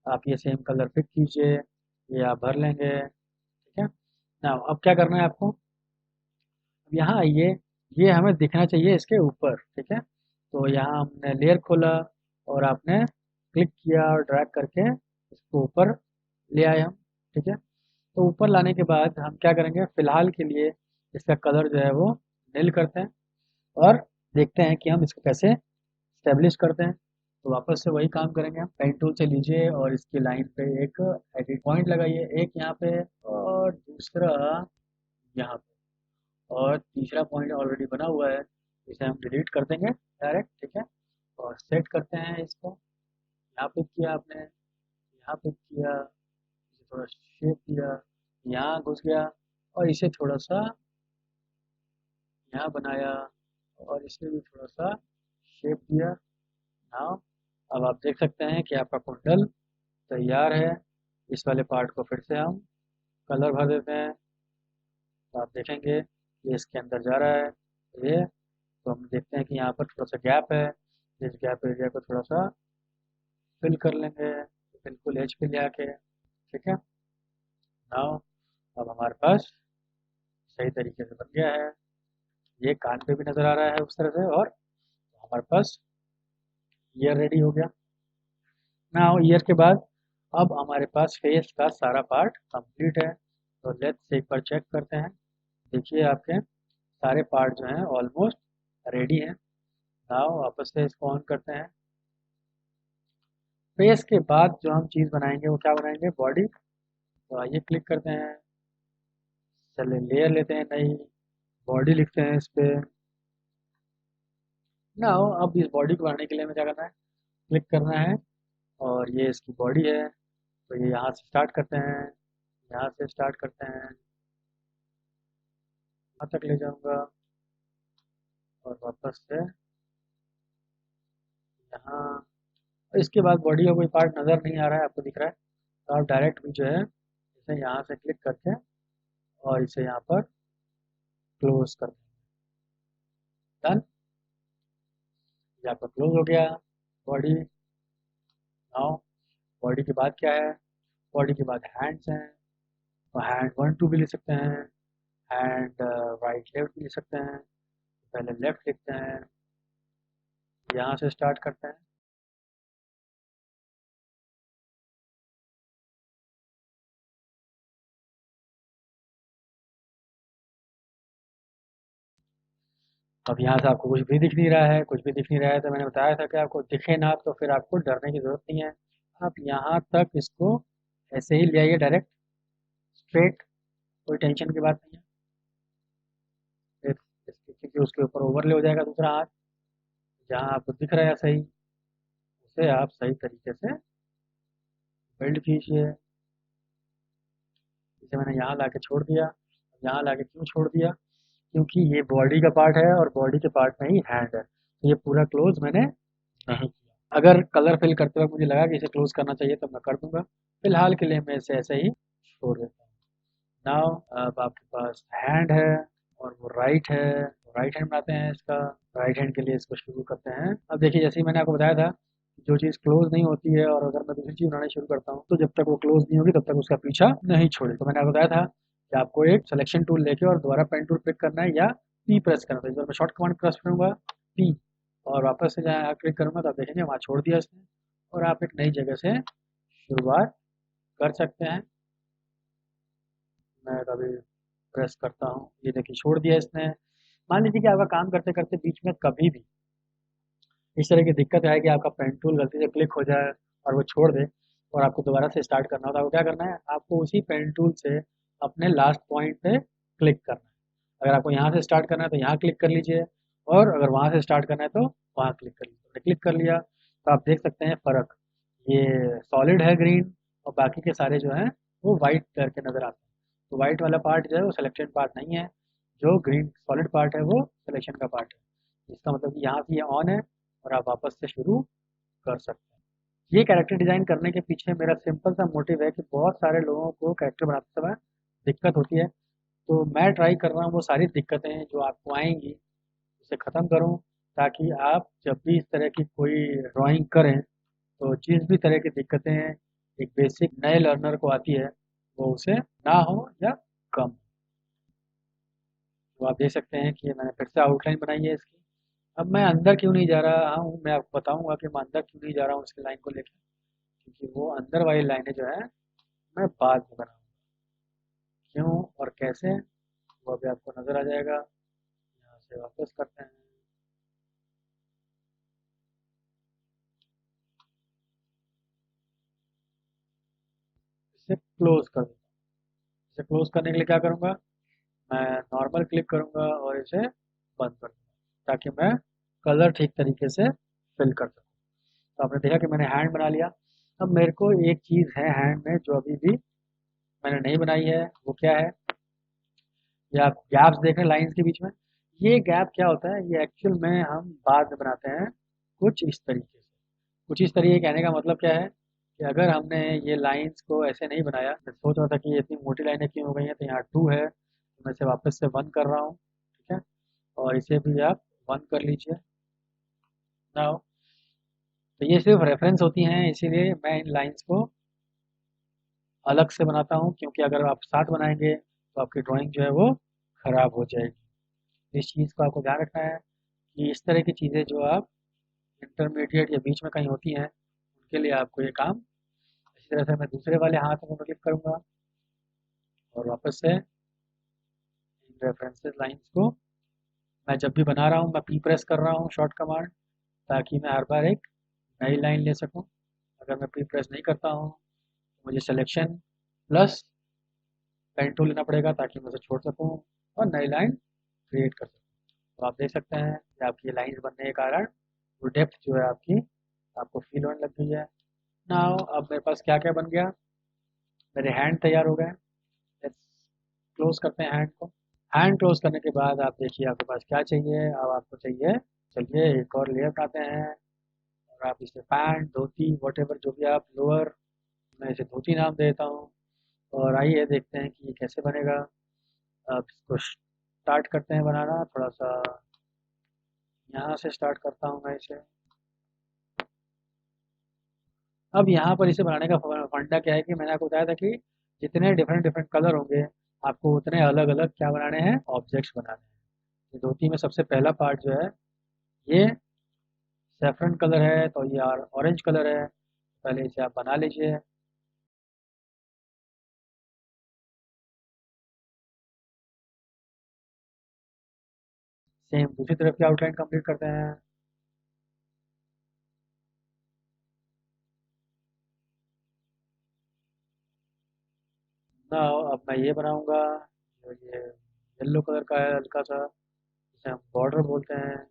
आप ये सेम कलर पिक कीजिए, ये आप भर लेंगे, ठीक है ना। अब क्या करना है आपको, अब यहाँ आइए, ये हमें दिखना चाहिए इसके ऊपर, ठीक है। तो यहाँ हमने लेयर खोला और आपने क्लिक किया और ड्रैग करके इसको ऊपर ले आए हम, ठीक है। तो ऊपर लाने के बाद हम क्या करेंगे, फिलहाल के लिए इसका कलर जो है वो नील करते हैं और देखते हैं कि हम इसको कैसे स्टेब्लिश करते हैं। तो वापस से वही काम करेंगे, हम पेन टूल से लीजिए और इसकी लाइन पे एक एडिट पॉइंट लगाइए, एक यहाँ पे और दूसरा यहाँ पे, और तीसरा पॉइंट ऑलरेडी बना हुआ है, इसे हम डिलीट कर देंगे डायरेक्ट, ठीक है। और सेट करते हैं इसको, यहाँ पे किया आपने, यहाँ पे किया, इसे थोड़ा शेप दिया, यहाँ घुस गया और इसे थोड़ा सा यहाँ बनाया और इसे भी थोड़ा सा शेप दिया। हाँ, अब आप देख सकते हैं कि आपका कुंडल तैयार है। इस वाले पार्ट को फिर से हम कलर भर देते हैं, तो आप देखेंगे ये इसके अंदर जा रहा है ये। तो हम देखते हैं कि यहाँ पर थोड़ा सा गैप है, इस गैप एरिया को थोड़ा सा फिल कर लेंगे बिल्कुल एज पे ले आके, ठीक है। नाउ अब हमारे पास सही तरीके से बन गया है, ये कान पे भी नज़र आ रहा है उस तरह से, और हमारे पास ईयर रेडी हो गया। नाउ ईयर के बाद अब हमारे पास फेस का सारा पार्ट कंप्लीट है, तो लेट्स एक बार चेक करते हैं। देखिए आपके सारे पार्ट जो हैं ऑलमोस्ट रेडी हैं। नाउ वापस से इसको ऑन करते हैं। फेस के बाद जो हम चीज़ बनाएंगे वो क्या बनाएंगे, बॉडी। तो आइए क्लिक करते हैं, चलिए लेयर लेते हैं, नई बॉडी लिखते हैं इस पे। नाउ अब इस बॉडी को बनाने के लिए हमें क्या करना है, क्लिक करना है और ये इसकी बॉडी है, तो ये यहाँ से स्टार्ट करते हैं, यहाँ से स्टार्ट करते हैं, यहाँ तक ले जाऊँगा और वापस से यहाँ। और इसके बाद बॉडी का कोई पार्ट नज़र नहीं आ रहा है, आपको दिख रहा है, तो आप डायरेक्ट भी जो है इसे यहाँ से क्लिक करके और इसे यहाँ पर क्लोज कर दें। डन, ये आपका क्लोज हो गया बॉडी। नाउ बॉडी के बाद क्या है, बॉडी के बाद हैंड्स हैं, तो हैंड 1 2 भी ले सकते हैं, एंड राइट लेफ्ट भी लिख सकते हैं। पहले लेफ्ट लिखते हैं, यहाँ से स्टार्ट करते हैं। अब यहाँ से आपको कुछ भी दिख नहीं रहा है, कुछ भी दिख नहीं रहा है, तो मैंने बताया था कि आपको दिखे ना तो फिर आपको डरने की ज़रूरत नहीं है। आप यहाँ तक इसको ऐसे ही ले आइए, डायरेक्ट स्ट्रेट, कोई टेंशन की बात नहीं है। फिर क्योंकि उसके ऊपर ओवरले हो जाएगा दूसरा हाथ, जहाँ आपको दिख रहा है सही, उसे आप सही तरीके से बिल्ड कीजिए। इसे मैंने यहाँ ला के छोड़ दिया। यहाँ ला के क्यों छोड़ दिया? क्योंकि ये बॉडी का पार्ट है और बॉडी के पार्ट में ही हैंड है, तो ये पूरा क्लोज मैंने नहीं किया। अगर कलर फिल करते वक्त मुझे लगा कि इसे क्लोज करना चाहिए तो मैं कर दूंगा। फिलहाल के लिए मैं इसे ऐसे ही छोड़ देता हूँ। नाउ अब आपके पास हैंड है और वो राइट है, राइट हैंड बनाते हैं इसका। राइट हैंड के लिए इसको शुरू करते हैं। अब देखिए, जैसे ही मैंने आपको बताया था, जो चीज़ क्लोज नहीं होती है और अगर मैं दूसरी चीज़ बनानी शुरू करता हूँ तो जब तक वो क्लोज नहीं होगी तब तक उसका पीछा नहीं छोड़े। तो मैंने आपको बताया था कि आपको एक सिलेक्शन टूल लेके और दोबारा पेन टूल क्लिक करना है या पी प्रेस करना है। तो इस बार मैं शॉर्ट कमांड प्रेस करूँगा, पी, और वापस से जहाँ क्लिक करूँगा तो आप देखेंगे वहाँ छोड़ दिया इसने, और आप एक नई जगह से शुरुआत कर सकते हैं। मैं कभी प्रेस करता हूँ, ये देखिए छोड़ दिया इसने। मान लीजिए कि आपका काम करते करते बीच में कभी भी इस तरह की दिक्कत है कि आपका पेन टूल गलती से क्लिक हो जाए और वो छोड़ दे और आपको दोबारा से स्टार्ट करना हो, तो आपको क्या करना है, आपको उसी पेन टूल से अपने लास्ट पॉइंट पे क्लिक करना है। अगर आपको यहाँ से स्टार्ट करना है तो यहाँ क्लिक कर लीजिए, और अगर वहाँ से स्टार्ट करना है तो वहाँ क्लिक कर लीजिए। मैंने क्लिक कर लिया तो आप देख सकते हैं फ़र्क, ये सॉलिड है ग्रीन, और बाकी के सारे जो हैं वो वाइट कलर के नज़र आते हैं। तो वाइट वाला पार्ट जो है वो सिलेक्टेड पार्ट नहीं है, जो ग्रीन सॉलिड पार्ट है वो सिलेक्शन का पार्ट है। इसका मतलब कि यहाँ से ये ऑन है और आप वापस से शुरू कर सकते हैं। ये कैरेक्टर डिज़ाइन करने के पीछे मेरा सिंपल सा मोटिव है कि बहुत सारे लोगों को कैरेक्टर बनाते समय दिक्कत होती है, तो मैं ट्राई कर रहा हूँ वो सारी दिक्कतें जो आपको आएंगी उसे ख़त्म करूँ, ताकि आप जब भी इस तरह की कोई ड्राइंग करें तो जिस भी तरह की दिक्कतें एक बेसिक नए लर्नर को आती है वो उसे ना हो या कम। तो आप देख सकते हैं कि ये मैंने फिर से आउटलाइन बनाई है इसकी। अब मैं अंदर क्यों नहीं जा रहा हूँ, मैं आपको बताऊंगा कि मैं अंदर क्यों नहीं जा रहा हूँ इसकी लाइन को लेकर, क्योंकि वो अंदर वाली लाइनें जो है मैं बाद में बनाऊंगा। क्यों और कैसे, वो अभी आपको नज़र आ जाएगा। यहाँ से वापस करते हैं, इसे क्लोज कर दूँगा। इसे क्लोज करने के लिए क्या करूँगा, मैं नॉर्मल क्लिक करूँगा और इसे बंद कर दूँगा, ताकि मैं कलर ठीक तरीके से फिल कर सकूँ। तो आपने देखा कि मैंने हैंड बना लिया। अब मेरे को एक चीज़ है हैंड में जो अभी भी मैंने नहीं बनाई है, वो क्या है, ये आप गैप्स देख रहे हैं लाइंस के बीच में। ये गैप क्या होता है, ये एक्चुअल में हम बाद में बनाते हैं कुछ इस तरीके से। कुछ इस तरीके कहने का मतलब क्या है कि अगर हमने ये लाइंस को ऐसे नहीं बनाया, मैं सोच रहा था कि ये इतनी मोटी लाइनें क्यों हो गई हैं, तो यहाँ 2 है तो मैं इसे वापस से 1 कर रहा हूँ, ठीक है, और इसे भी आप 1 कर लीजिए। नाउ, तो ये सिर्फ रेफरेंस होती हैं, इसीलिए मैं इन लाइंस को अलग से बनाता हूँ, क्योंकि अगर आप साथ बनाएंगे तो आपकी ड्राइंग जो है वो ख़राब हो जाएगी। इस चीज़ को आपको ध्यान रखना है कि इस तरह की चीज़ें जो आप इंटरमीडिएट या बीच में कहीं होती हैं, उनके लिए आपको ये काम इसी तरह से। मैं दूसरे वाले हाथ में क्लिक करूँगा और वापस से इन रेफरेंसेस लाइंस को मैं जब भी बना रहा हूँ मैं पी प्रेस कर रहा हूँ शॉर्ट कमांड, ताकि मैं हर बार एक नई लाइन ले सकूँ। अगर मैं पी प्रेस नहीं करता हूँ तो मुझे सिलेक्शन प्लस पेन टूल लेना पड़ेगा ताकि मैं उसे छोड़ सकूँ और नई लाइन क्रिएट कर सकूँ। तो आप देख सकते हैं कि आपकी लाइंस बनने के कारण वो डेप्थ जो है आपकी आपको फील होने लग गई है। नाउ अब मेरे पास क्या क्या बन गया, मेरे हैंड तैयार हो गए। लेट्स क्लोज करते हैं हैंड को। हैंड क्लोज करने के बाद आप देखिए आपके पास क्या चाहिए। अब आपको चाहिए, चलिए एक और लेयर बनाते हैं, और आप इसे पैंट धोती वट एवर जो भी आप लोअर, मैं इसे धोती नाम देता हूँ। और आइए देखते हैं कि ये कैसे बनेगा। अब इसको स्टार्ट करते हैं बनाना, थोड़ा सा यहाँ से स्टार्ट करता हूँ मैं इसे। अब यहाँ पर इसे बनाने का फंडा क्या है कि मैंने आपको बताया था कि जितने डिफरेंट डिफरेंट कलर होंगे आपको उतने अलग अलग क्या बनाने हैं, ऑब्जेक्ट्स बनाने हैं। ये धोती में सबसे पहला पार्ट जो है, ये सेफरन कलर है, तो ये ऑरेंज कलर है। पहले इसे आप बना लीजिए। सेम दूसरी तरफ की आउटलाइन कंप्लीट करते हैं। ना, अब मैं ये बनाऊंगा जो ये येलो कलर का है हल्का सा, जिसे हम बॉर्डर बोलते हैं।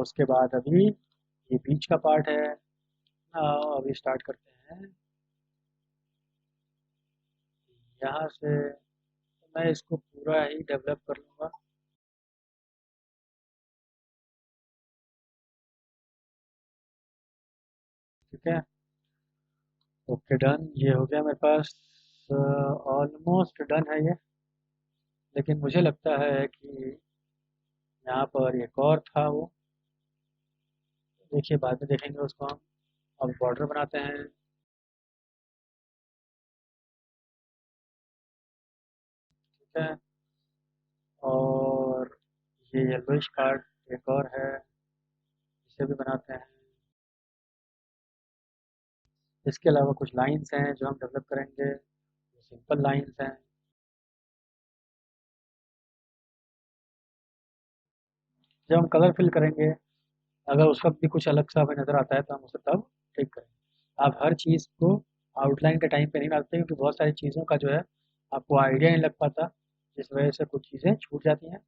उसके बाद अभी ये बीच का पार्ट है। अभी स्टार्ट करते हैं यहाँ से। मैं इसको पूरा ही डेवलप कर लूँगा। ठीक है। ओके डन, ये हो गया मेरे पास। ऑलमोस्ट डन है ये। लेकिन मुझे लगता है कि यहाँ पर एक और था वो। देखिए, बाद में देखेंगे उसको हम। अब बॉर्डर बनाते हैं। ठीक है। और ये येलोइश पार्ट एक और है, इसे भी बनाते हैं। इसके अलावा कुछ लाइंस हैं जो हम डेवलप करेंगे, सिंपल लाइंस हैं। जब हम कलर फिल करेंगे, अगर उस वक्त भी कुछ अलग सा हमें नज़र आता है तो हम उसे तब ठीक करेंगे। आप हर चीज़ को आउटलाइन के टाइम पे नहीं डालते, क्योंकि बहुत सारी चीज़ों का जो है आपको आइडिया नहीं लग पाता, जिस वजह से कुछ चीज़ें छूट जाती हैं।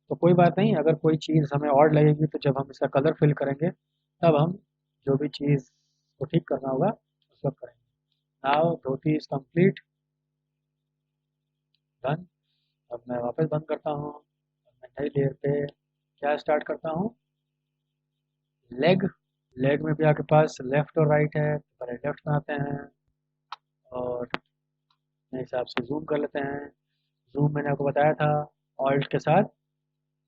तो कोई बात नहीं, अगर कोई चीज़ हमें और लगेगी तो जब हम इसका कलर फिल करेंगे तब हम जो भी चीज़ को ठीक करना होगा उस वक्त करेंगे। Now dhoti is complete, done. अब मैं वापस बंद करता हूँ। अब मैं नई लेयर पे क्या स्टार्ट करता हूँ, लेग। लेग में भी आपके पास लेफ्ट और राइट है, तो पहले लेफ्ट बनाते हैं। और अपने हिसाब से जूम कर लेते हैं। जूम मैंने आपको बताया था, ऑल्ट के साथ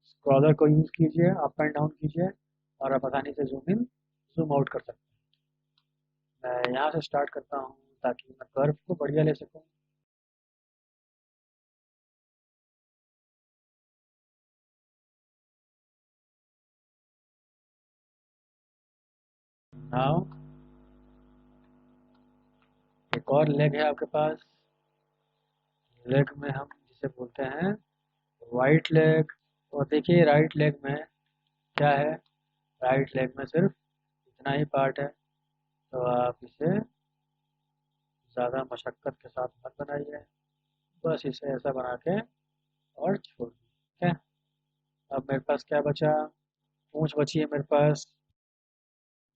स्क्रॉलर को यूज़ कीजिए, अप एंड डाउन कीजिए, और आप आसानी से जूम इन जूम आउट कर सकते हैं। मैं यहाँ से स्टार्ट करता हूँ ताकि मैं कर्व को बढ़िया ले सकूँ। नाउ एक और लेग है आपके पास। लेग में हम जिसे बोलते हैं राइट लेग। और देखिए, राइट लेग में क्या है, राइट लेग में सिर्फ इतना ही पार्ट है। तो आप इसे ज़्यादा मशक्क़त के साथ मत बनाइए, बस इसे ऐसा बना के और छोड़ दीजिए। ठीक है। अब मेरे पास क्या बचा, पूंछ बची है मेरे पास।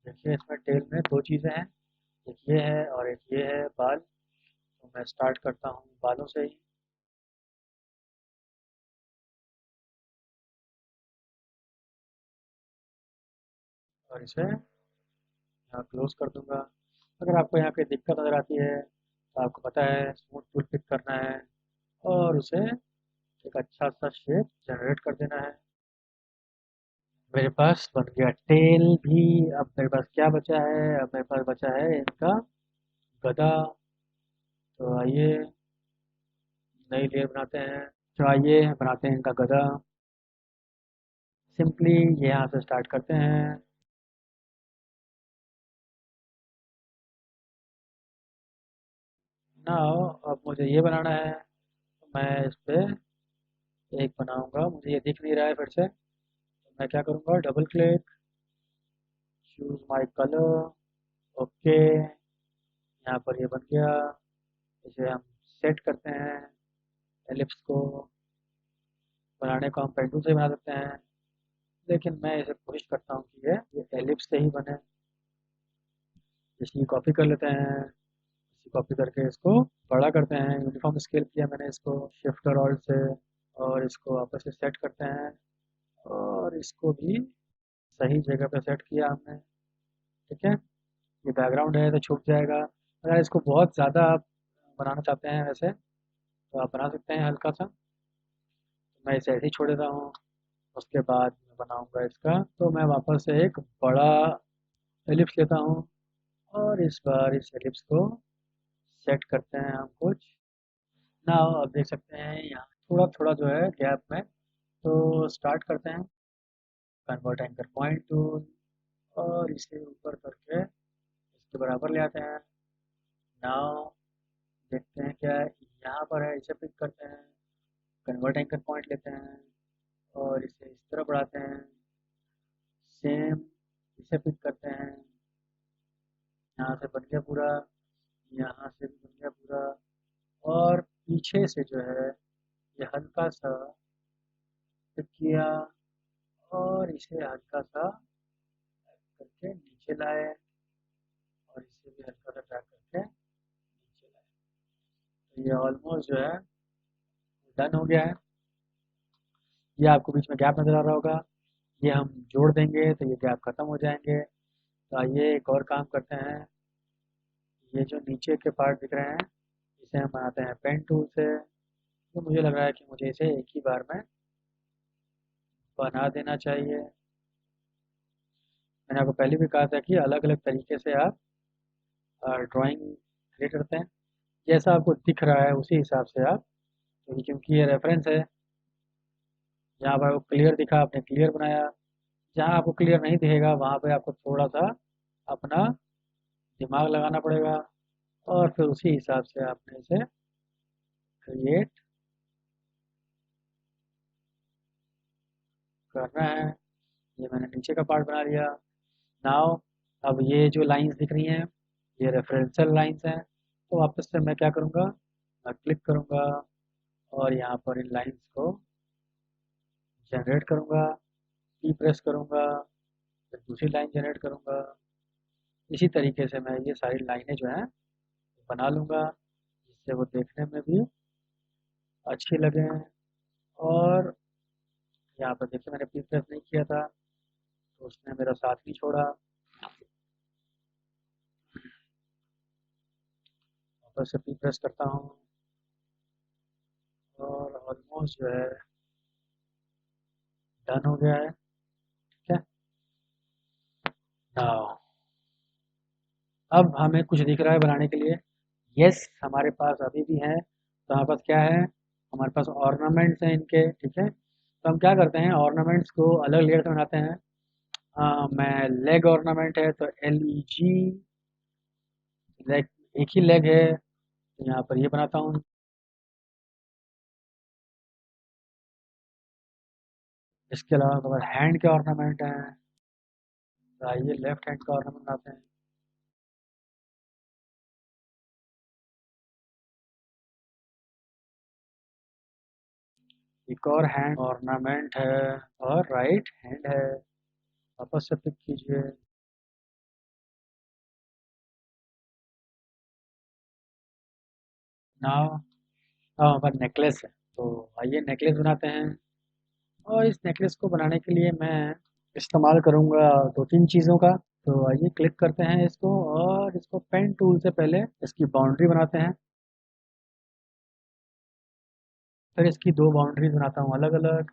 देखिए, इसमें टेल में दो चीज़ें हैं, एक ये है और एक ये है बाल। तो मैं स्टार्ट करता हूँ बालों से ही। और इसे यहाँ क्लोज कर दूंगा। अगर आपको यहाँ पे दिक्कत नज़र आती है तो आपको पता है स्मूथ टूल पिक करना है और उसे एक अच्छा सा शेप जनरेट कर देना है। मेरे पास बन गया टेल भी। अब मेरे पास क्या बचा है, अब मेरे पास बचा है इनका गधा। तो आइए नई लेयर बनाते हैं। तो आइए बनाते हैं इनका गधा। सिंपली ये यहाँ से स्टार्ट करते हैं। नाउ अब मुझे ये बनाना है, तो मैं इस पे एक बनाऊंगा। मुझे ये दिख नहीं रहा है फिर से, तो मैं क्या करूँगा, double click, choose my colour. Okay, यहाँ पर ये बन गया। इसे हम सेट करते हैं। एलिप्स को बनाने को हम पेंटू से बना सकते हैं, लेकिन मैं इसे कोशिश करता हूँ कि ये एलिप्स से ही बने। इसकी कॉपी कर लेते हैं। इसी कॉपी करके इसको बड़ा करते हैं। यूनिफॉर्म स्केल किया मैंने इसको शिफ्ट और ऑल्ट से, और इसको वापस से सेट करते हैं। और इसको भी सही जगह पे सेट किया हमने। ठीक है। ये बैकग्राउंड है तो छुप जाएगा। अगर इसको बहुत ज़्यादा आप बनाना चाहते हैं वैसे, तो आप बना सकते हैं हल्का सा। मैं इसे ऐसे ही छोड़ देता हूँ। उसके बाद मैं बनाऊंगा इसका, तो मैं वापस से एक बड़ा एलिप्स लेता हूँ और इस बार इस एलिप्स को सेट करते हैं हम कुछ ना। अब देख सकते हैं यहाँ थोड़ा थोड़ा जो है गैप में, तो स्टार्ट करते हैं कन्वर्ट एंकर पॉइंट टूल और इसे ऊपर करके इसके बराबर ले आते हैं। नाउ देखते हैं क्या है, यहाँ पर है, इसे पिक करते हैं, कन्वर्ट एंकर पॉइंट लेते हैं और इसे इस तरह बढ़ाते हैं। सेम इसे पिक करते हैं, यहाँ से बन गया पूरा, यहाँ से भी बन गया पूरा। और पीछे से जो है ये हल्का सा पिक किया और इसे हल्का सा करके नीचे लाए और इसे भी हल्का सा ड्रैग करके नीचे लाए। तो ये ऑलमोस्ट जो है डन हो गया है। ये आपको बीच में गैप नज़र आ रहा होगा, ये हम जोड़ देंगे तो ये गैप खत्म हो जाएंगे। तो आइए एक और काम करते हैं। ये जो नीचे के पार्ट दिख रहे हैं इसे हम बनाते हैं पेन टूल से। तो मुझे लग रहा है कि मुझे इसे एक ही बार में बना देना चाहिए। मैंने आपको पहले भी कहा था कि अलग अलग तरीके से आप ड्राइंग क्रिएट करते हैं, जैसा आपको दिख रहा है उसी हिसाब से आप, क्योंकि ये रेफरेंस है। जहाँ पर आपको क्लियर दिखा आपने क्लियर बनाया, जहाँ आपको क्लियर नहीं दिखेगा वहाँ पे आपको थोड़ा सा अपना दिमाग लगाना पड़ेगा और फिर उसी हिसाब से आपने इसे क्रिएट करना है। ये मैंने नीचे का पार्ट बना लिया। नाउ अब ये जो लाइंस दिख रही हैं ये रेफरेंशियल लाइंस हैं, तो वापस से मैं क्या करूँगा, मैं क्लिक करूँगा और यहाँ पर इन लाइंस को जनरेट करूँगा, की प्रेस करूँगा, फिर दूसरी लाइन जनरेट करूँगा। इसी तरीके से मैं ये सारी लाइनें जो हैं बना लूँगा, जिससे वो देखने में भी अच्छी लगे। और यहाँ पर देखिए मैंने की प्रेस नहीं किया था तो उसने मेरा साथ नहीं छोड़ा। वापस से की प्रेस करता हूँ और ऑलमोस्ट जो है डन हो गया है। ठीक है, नाउ अब हमें कुछ दिख रहा है बनाने के लिए। यस, हमारे पास अभी भी है। तो हमारे पास क्या है, हमारे पास ऑर्नामेंट्स हैं इनके। ठीक है, तो हम क्या करते हैं, ऑर्नामेंट्स को अलग लेयर से बनाते हैं। मैं लेग ऑर्नामेंट है तो LEG लेग, एक ही लेग है तो यहाँ पर ये बनाता हूँ। इसके अलावा हमारे पास हैंड के ऑर्नामेंट हैं, तो आइए लेफ्ट हैंड का ऑर्नामेंट बनाते हैं। एक और हैंड ऑर्नामेंट है और राइट हैंड है। वापस से पिक कीजिए। नाउ हमारे पास नेकलेस है, तो आइए नेकलेस बनाते हैं। और इस नेकलेस को बनाने के लिए मैं इस्तेमाल करूँगा दो तीन चीज़ों का। तो आइए क्लिक करते हैं इसको और इसको पेन टूल से पहले इसकी बाउंड्री बनाते हैं। फिर इसकी दो बाउंड्रीज बनाता हूँ अलग अलग।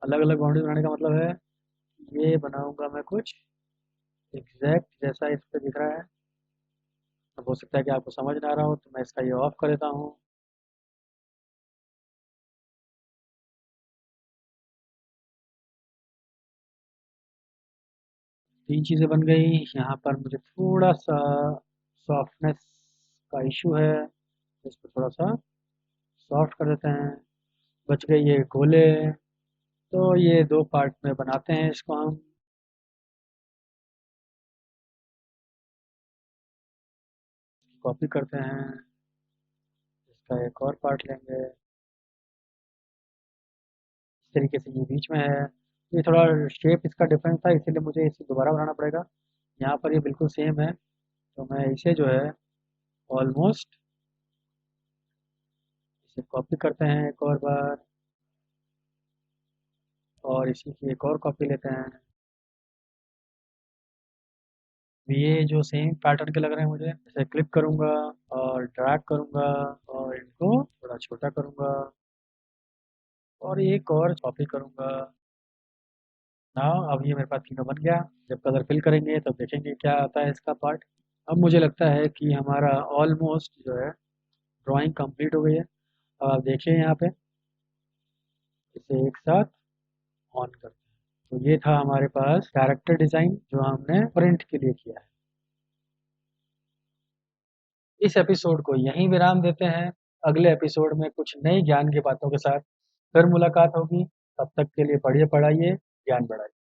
अलग अलग बाउंड्री बनाने का मतलब है ये बनाऊंगा मैं कुछ एग्जैक्ट जैसा इस पे दिख रहा है। अब हो सकता है कि आपको समझ ना आ रहा हो तो मैं इसका ये ऑफ कर देता हूँ। तीन चीज़ें बन गई। यहाँ पर मुझे थोड़ा सा सॉफ्टनेस का इशू है, तो इसको थोड़ा सा सॉफ्ट कर देते हैं। बच गई ये गोले, तो ये दो पार्ट में बनाते हैं इसको हम। कॉपी करते हैं, इसका एक और पार्ट लेंगे। इस तरीके से ये बीच में है। ये थोड़ा शेप इसका डिफरेंस था इसीलिए मुझे इसे दोबारा बनाना पड़ेगा। यहाँ पर ये बिल्कुल सेम है, तो मैं इसे जो है ऑलमोस्ट इसे कॉपी करते हैं एक और बार और इसी की एक और कॉपी लेते हैं। ये जो सेम पैटर्न के लग रहे हैं मुझे, इसे क्लिक करूँगा और ड्रैग करूँगा और इनको थोड़ा छोटा करूँगा और एक और कॉपी करूँगा। ना अब ये मेरे पास तीनों बन गया। जब कलर फिल करेंगे तब देखेंगे क्या आता है इसका पार्ट। अब मुझे लगता है कि हमारा ऑलमोस्ट जो है ड्राइंग कंप्लीट हो गई है। अब आप देखिए यहाँ पे, इसे एक साथ ऑन करते हैं। तो ये था हमारे पास कैरेक्टर डिज़ाइन जो हमने प्रिंट के लिए किया है। इस एपिसोड को यहीं विराम देते हैं। अगले एपिसोड में कुछ नई ज्ञान की बातों के साथ फिर मुलाकात होगी। तब तक के लिए पढ़िए, पढ़ाइए, ज्ञान बढ़ाइए।